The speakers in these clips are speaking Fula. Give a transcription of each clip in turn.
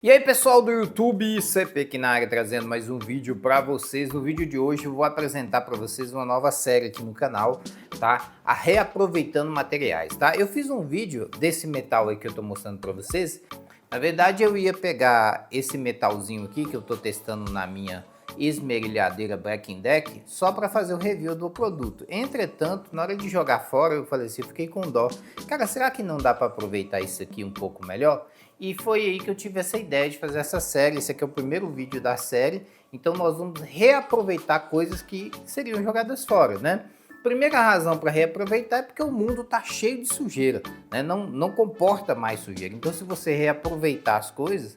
E aí pessoal do YouTube, CP aqui na área trazendo mais um vídeo para vocês. No vídeo de hoje eu vou apresentar para vocês uma nova série aqui no canal, tá? A Reaproveitando Materiais, tá? Eu fiz um vídeo desse metal aí que eu tô mostrando para vocês. Na verdade eu ia pegar esse metalzinho aqui que eu tô testando na minha esmerilhadeira Black Deck só para fazer o review do produto. Entretanto, na hora de jogar fora eu falei assim, fiquei com dó. Cara, será que não dá para aproveitar isso aqui um pouco melhor? E foi aí que eu tive essa ideia de fazer essa série. Esse aqui é o primeiro vídeo da série, então nós vamos reaproveitar coisas que seriam jogadas fora, né? Primeira razão para reaproveitar é porque o mundo está cheio de sujeira, né? Não comporta mais sujeira. Então, se você reaproveitar as coisas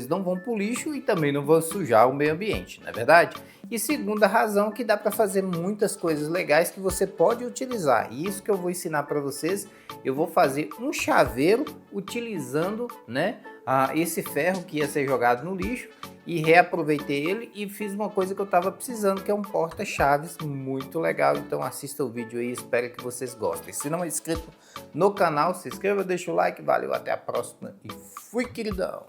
não vão para o lixo e também não vão sujar o meio ambiente, não é verdade? E segunda razão que dá para fazer muitas coisas legais que você pode utilizar. E isso que eu vou ensinar para vocês. Eu vou fazer um chaveiro utilizando, né, esse ferro que ia ser jogado no lixo, e reaproveitei ele e fiz uma coisa que eu estava precisando, que é um porta chaves muito legal. Então assista o vídeo aí, espero que vocês gostem. Se não é inscrito no canal, se inscreva, deixa o like, valeu, até a próxima e fui, queridão!